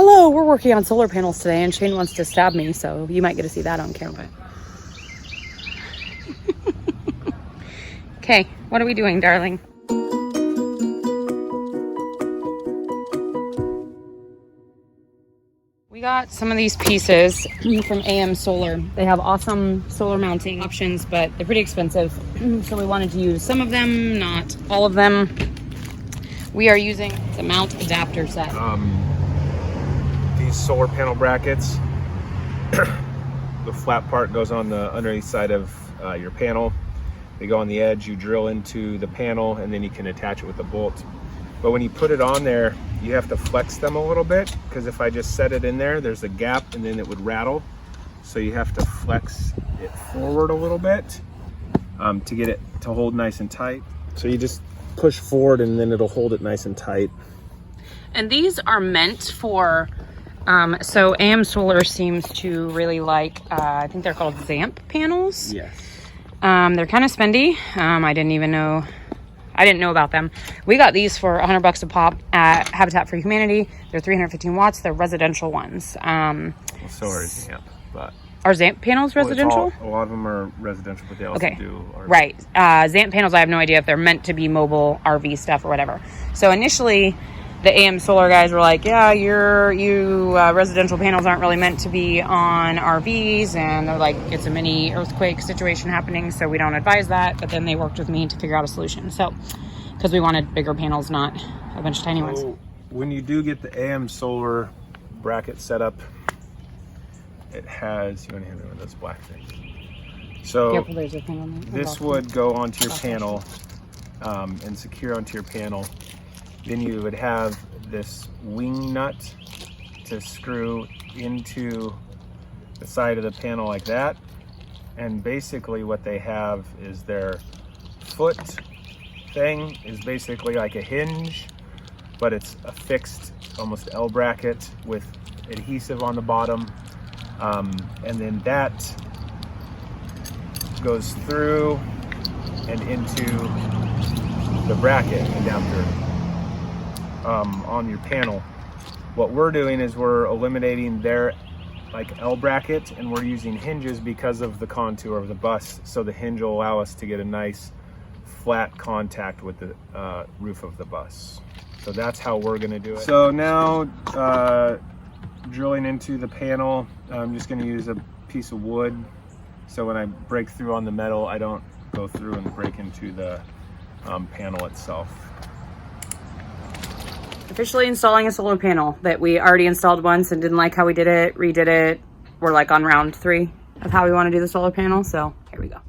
hello, we're working on solar panels today, and Shane wants to stab me, so you might get to see that on camera. Okay, what are we doing, darling? We got some of these pieces from AM Solar. They have awesome solar mounting options, but they're pretty expensive. So we wanted to use some of them, not all of them. We are using the mount adapter set. These solar panel brackets, the flat part goes on the underneath side of your panel. They go on the edge, you drill into the panel, and then you can attach it with a bolt. But when you put it on there, you have to flex them a little bit, because if I just set it in there, there's a gap and then it would rattle. So you have to flex it forward a little bit to get it to hold nice and tight. So you just push forward and then it'll hold it nice and tight. And these are meant for, so AM Solar seems to really like, I think they're called ZAMP panels. Yes. They're kind of spendy. I didn't know about them. We got these for $100 a pop at Habitat for Humanity. They're 315 watts. They're residential ones. Well, so are ZAMP, but... Are ZAMP panels residential? A lot of them are residential, but they also do RV. Right. ZAMP panels, I have no idea if they're meant to be mobile RV stuff or whatever. So initially, the AM Solar guys were like, yeah, you residential panels aren't really meant to be on RVs, and they're like, it's a mini earthquake situation happening, so we don't advise that. But then they worked with me to figure out a solution. So, because we wanted bigger panels, not a bunch of tiny ones. When you do get the AM Solar bracket set up, it has, you want to hand me one of those black things. So Careful, there's a thing on there. This would go onto your panel and secure onto your panel. Then you would have this wing nut to screw into the side of the panel like that. And basically what they have is their foot thing is basically like a hinge, but it's a fixed almost L bracket with adhesive on the bottom. And then that goes through and into the bracket adapter on your panel. What we're doing is we're eliminating their like L bracket, and we're using hinges because of the contour of the bus, so the hinge will allow us to get a nice flat contact with the roof of the bus. So that's how we're going to do it. So now drilling into the panel, I'm just going to use a piece of wood, so when I break through on the metal, I don't go through and break into the panel itself. Officially installing a solar panel that we already installed once and didn't like how we did it, redid it. We're like on round 3 of how we want to do the solar panel, so here we go.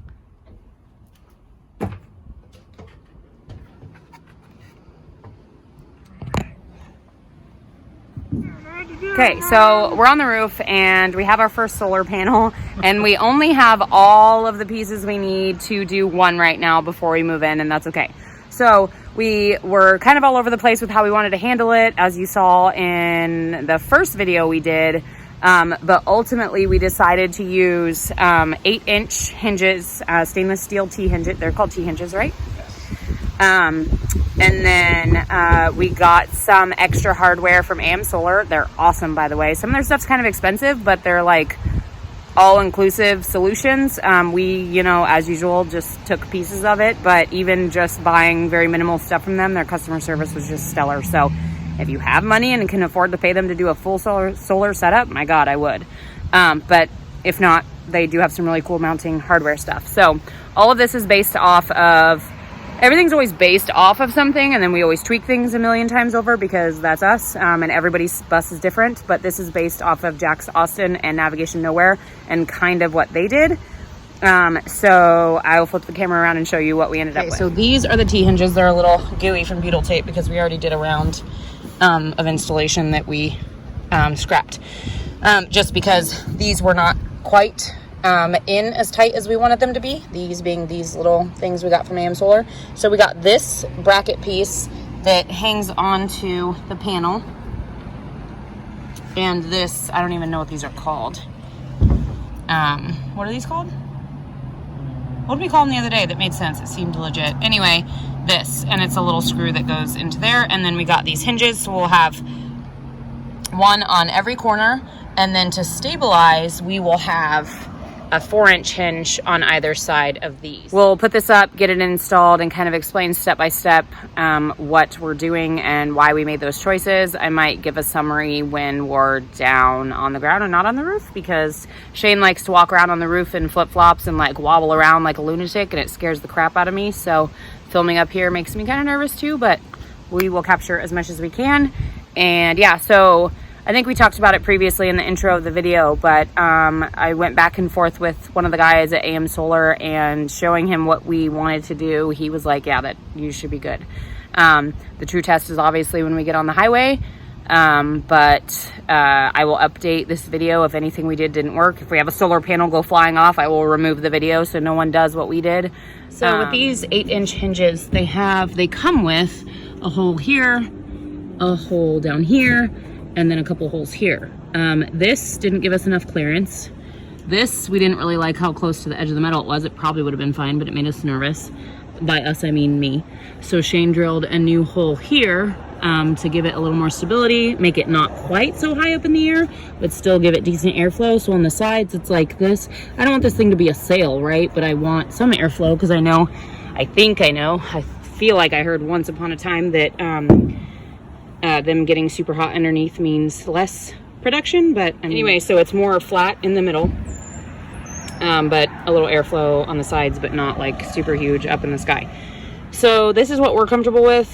Okay, so we're on the roof and we have our first solar panel, and we only have all of the pieces we need to do one right now before we move in, and that's okay. So we were kind of all over the place with how we wanted to handle it, as you saw in the first video we did, but ultimately we decided to use 8-inch hinges, stainless steel T-hinges. They're called T-hinges, right? And then we got some extra hardware from AM Solar. They're awesome, by the way. Some of their stuff's kind of expensive, but they're like all-inclusive solutions. We, you know, as usual, just took pieces of it, but even just buying very minimal stuff from them, their customer service was just stellar. So if you have money and can afford to pay them to do a full solar setup, my God, I would. But if not, they do have some really cool mounting hardware stuff. So all of this is based off of, everything's always based off of something, and then we always tweak things a million times over because that's us, and everybody's bus is different. But this is based off of Jack's Austin and Navigation Nowhere and kind of what they did. So I will flip the camera around and show you what we ended up with. So these are the T-hinges. They're a little gooey from butyl tape because we already did a round of installation that we scrapped. Just because these were not quite in as tight as we wanted them to be, these being these little things we got from AM Solar. So we got this bracket piece that hangs onto the panel, and this, I don't even know what these are called. What are these called? What did we call them the other day that made sense? It seemed legit. Anyway, this, and it's a little screw that goes into there, and then we got these hinges, so we'll have one on every corner, and then to stabilize, we will have a 4-inch hinge on either side of these. We'll put this up, get it installed, and kind of explain step by step what we're doing and why we made those choices. I might give a summary when we're down on the ground and not on the roof, because Shane likes to walk around on the roof in flip-flops and like wobble around like a lunatic, and it scares the crap out of me. So filming up here makes me kind of nervous too, but we will capture as much as we can. And yeah, so I think we talked about it previously in the intro of the video, but I went back and forth with one of the guys at AM Solar and showing him what we wanted to do. He was like, yeah, that you should be good. The true test is obviously when we get on the highway, but I will update this video if anything we did didn't work. If we have a solar panel go flying off, I will remove the video so no one does what we did. So with these 8-inch hinges, they come with a hole here, a hole down here, and then a couple holes here. This didn't give us enough clearance. This, we didn't really like how close to the edge of the metal it was. It probably would have been fine, but it made us nervous. By us, I mean me. So Shane drilled a new hole here to give it a little more stability, make it not quite so high up in the air, but still give it decent airflow. So on the sides, it's like this. I don't want this thing to be a sail, right? But I want some airflow, because I feel like I heard once upon a time that them getting super hot underneath means less production. But anyway, so it's more flat in the middle, but a little airflow on the sides, but not like super huge up in the sky. So this is what we're comfortable with.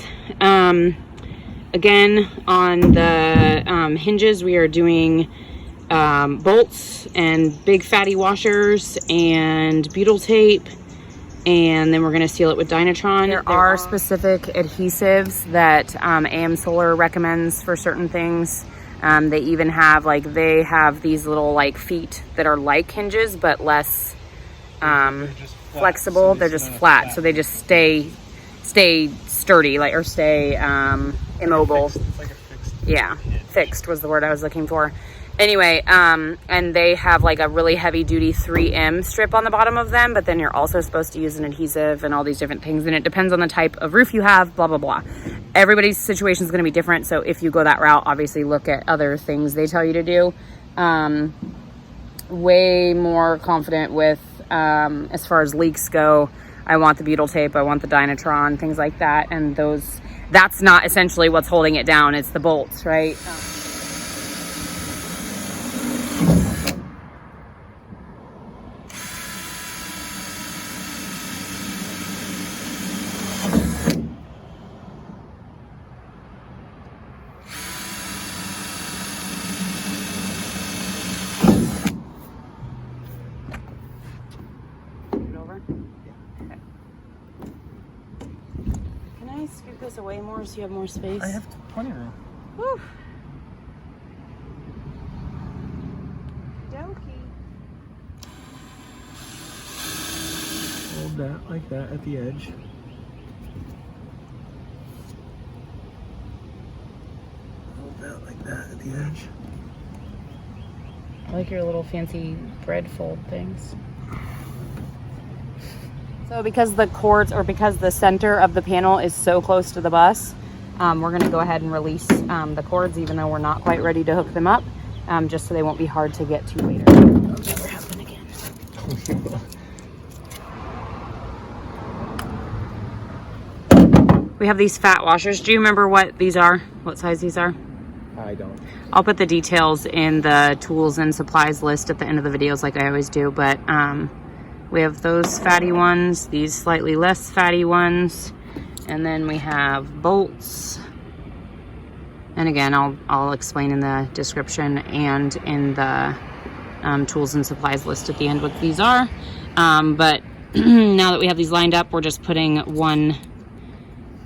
Again, on the hinges, we are doing bolts and big fatty washers and butyl tape, and then we're going to seal it with Dynatron. There are specific adhesives that AM Solar recommends for certain things. They even have they have these little feet that are like hinges but less flexible. They're just flat, so they just stay sturdy, or stay immobile. It's like a fixed. Yeah, fixed was the word I was looking for. Anyway, and they have a really heavy duty 3M strip on the bottom of them, but then you're also supposed to use an adhesive and all these different things, and it depends on the type of roof you have, blah, blah, blah. Everybody's situation is going to be different, so if you go that route, obviously look at other things they tell you to do. Way more confident with, as far as leaks go, I want the butyl tape, I want the Dynatron, things like that, and that's not essentially what's holding it down, it's the bolts, right? Scoot this away more so you have more space. I have plenty of room. Whew. Dokey. Hold that like that at the edge. Hold that like that at the edge. I like your little fancy bread fold things. So because the cords, or because the center of the panel is so close to the bus, we're going to go ahead and release the cords, even though we're not quite ready to hook them up, just so they won't be hard to get to later. Never happen again. We have these fat washers. Do you remember what these are? What size these are? I don't. I'll put the details in the tools and supplies list at the end of the videos like I always do, but we have those fatty ones, these slightly less fatty ones, and then we have bolts. And again, I'll explain in the description and in the tools and supplies list at the end what these are. But now that we have these lined up, we're just putting one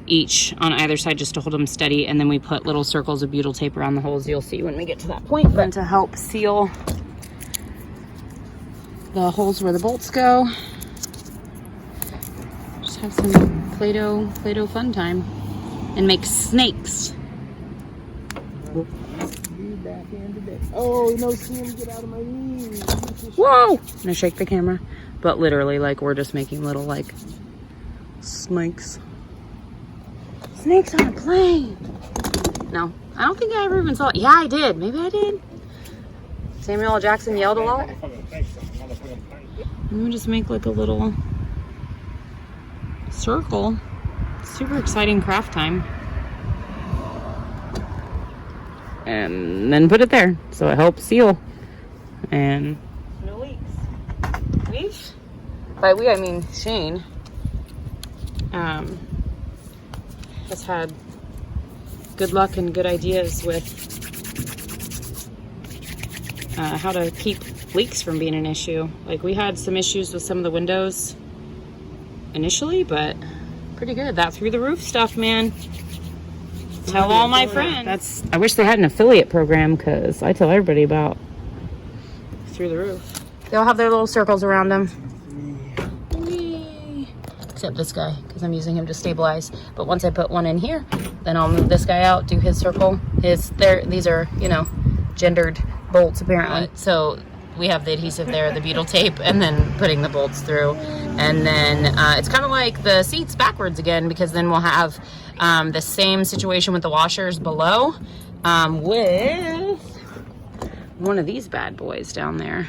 each on either side just to hold them steady, and then we put little circles of butyl tape around the holes. You'll see when we get to that point. But to help seal the holes where the bolts go, just have some Play-Doh fun time and make snakes. Oh no, Sam, get out of my knee. Whoa! I'm gonna shake the camera, but literally we're just making little snakes. Snakes on a plane. No, I don't think I ever even saw it. Yeah, I did. Maybe I did. Samuel L. Jackson yelled a lot. Let me just make like a little circle. Super exciting craft time. And then put it there so it helps seal. And no leaks. Leaks? By we, I mean Shane. Has had good luck and good ideas with how to keep leaks from being an issue. Like, we had some issues with some of the windows initially, but pretty good. That through the roof stuff, man. Tell all my friends. I wish they had an affiliate program, because I tell everybody about through the roof. They all have their little circles around them. Except this guy, because I'm using him to stabilize. But once I put one in here, then I'll move this guy out, do his circle. These are, you know, gendered bolts apparently. So we have the adhesive there, the butyl tape, and then putting the bolts through. And then it's kind of like the seats backwards again, because then we'll have the same situation with the washers below with one of these bad boys down there.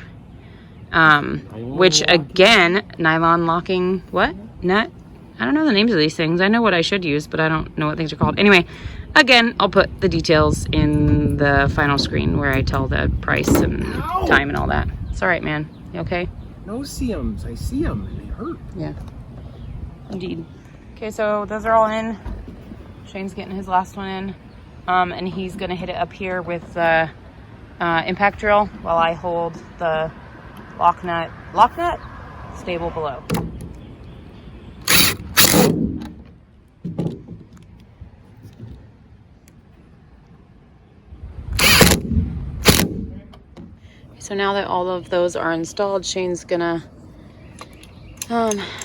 Which again, nylon locking, what? Nut? I don't know the names of these things. I know what I should use, but I don't know what things are called. Anyway, again, I'll put the details in the final screen where I tell the price and time and all that. It's all right, man. You okay? No see-ums. I see them and they hurt. Yeah. Indeed. Okay, so those are all in. Shane's getting his last one in. And he's going to hit it up here with the impact drill while I hold the lock nut stable below. So now that all of those are installed, Shane's gonna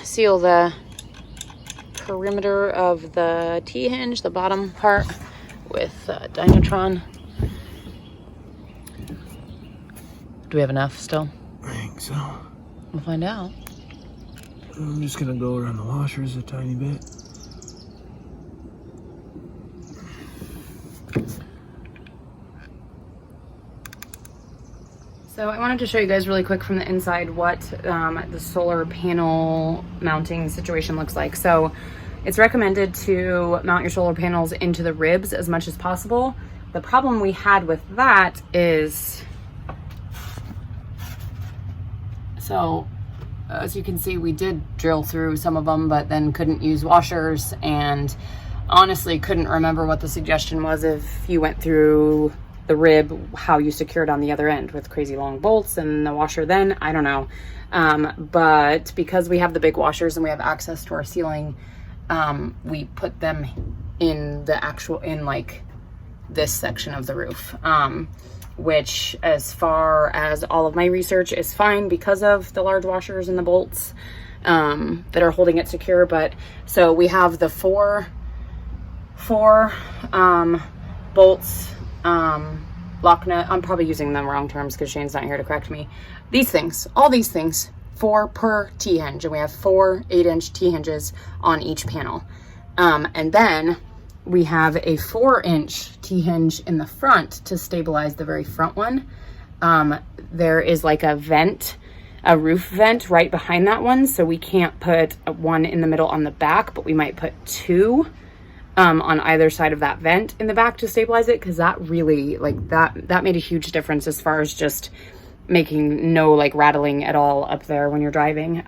seal the perimeter of the T-hinge, the bottom part, with Dynatron. Do we have enough still? I think so. We'll find out. I'm just gonna go around the washers a tiny bit. So I wanted to show you guys really quick from the inside what the solar panel mounting situation looks like. So it's recommended to mount your solar panels into the ribs as much as possible. The problem we had with that is, so as you can see, we did drill through some of them, but then couldn't use washers, and honestly couldn't remember what the suggestion was if you went through the rib, how you secured on the other end with crazy long bolts and the washer then, I don't know. But because we have the big washers and we have access to our ceiling, we put them in like this section of the roof, which as far as all of my research is fine because of the large washers and the bolts that are holding it secure. But so we have the four bolts, lock nut. I'm probably using them wrong terms because Shane's not here to correct me. These things, all these things, 4 per T-hinge, and we have 4 8-inch T-hinges on each panel. And then we have a 4-inch T-hinge in the front to stabilize the very front one. There is like a vent, a roof vent right behind that one, so we can't put one in the middle on the back, but we might put 2 on either side of that vent in the back to stabilize it, because that really, like, that made a huge difference as far as just making no like rattling at all up there when you're driving.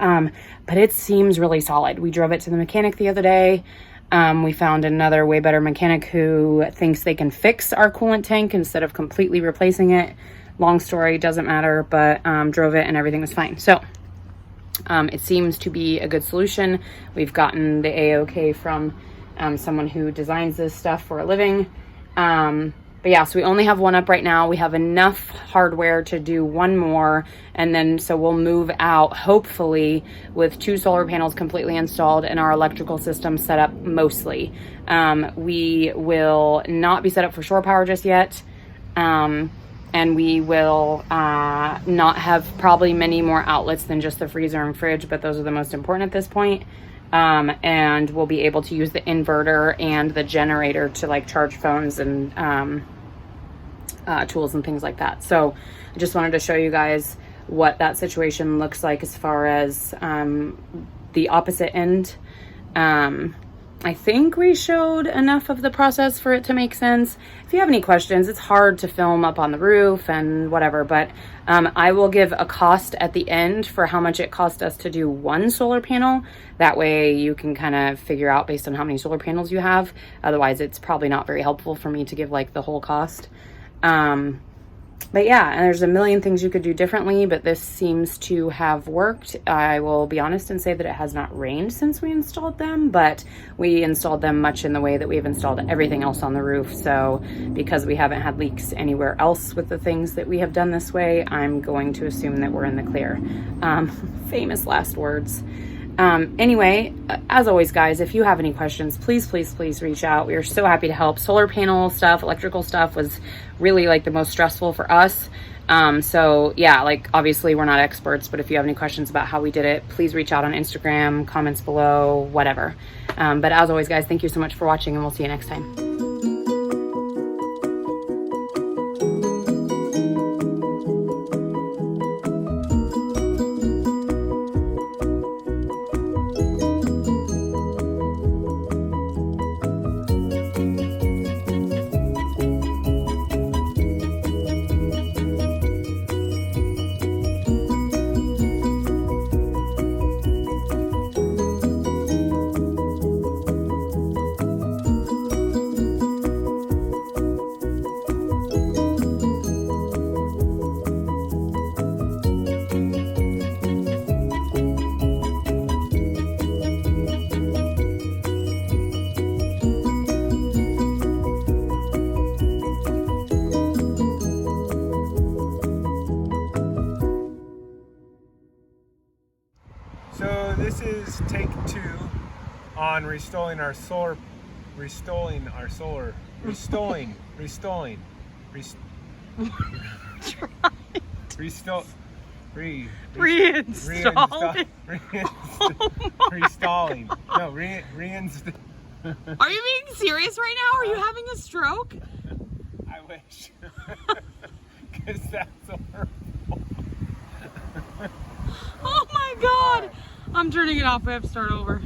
But it seems really solid. We drove it to the mechanic the other day. We found another way better mechanic who thinks they can fix our coolant tank instead of completely replacing it. Long story, doesn't matter, but drove it and everything was fine. So it seems to be a good solution. We've gotten the A-OK from someone who designs this stuff for a living. But yeah, so we only have one up right now. We have enough hardware to do one more, and then so we'll move out hopefully with 2 solar panels completely installed and our electrical system set up mostly. We will not be set up for shore power just yet, and we will not have probably many more outlets than just the freezer and fridge, but those are the most important at this point. and we'll be able to use the inverter and the generator to like charge phones and tools and things like that. So I just wanted to show you guys what that situation looks like as far as the opposite end. I think we showed enough of the process for it to make sense. If you have any questions, it's hard to film up on the roof and whatever, but I will give a cost at the end for how much it cost us to do one solar panel. That way you can kind of figure out based on how many solar panels you have. Otherwise, it's probably not very helpful for me to give like the whole cost. But yeah, and there's a million things you could do differently, but this seems to have worked. I will be honest and say that it has not rained since we installed them, but we installed them much in the way that we've installed everything else on the roof. So because we haven't had leaks anywhere else with the things that we have done this way, I'm going to assume that we're in the clear. Famous last words. Anyway, as always, guys, if you have any questions, please reach out. We are so happy to help. Solar panel stuff, electrical stuff was really like the most stressful for us. So yeah, like obviously we're not experts, but if you have any questions about how we did it, please reach out on Instagram, comments below, whatever. But as always, guys, thank you so much for watching, and we'll see you next time. So this is take 2 on restoring our solar, reinstalling, Are you being serious right now? Are you having a stroke? I wish. Because that's horrible. Oh my God. I'm turning it off. We have to start over.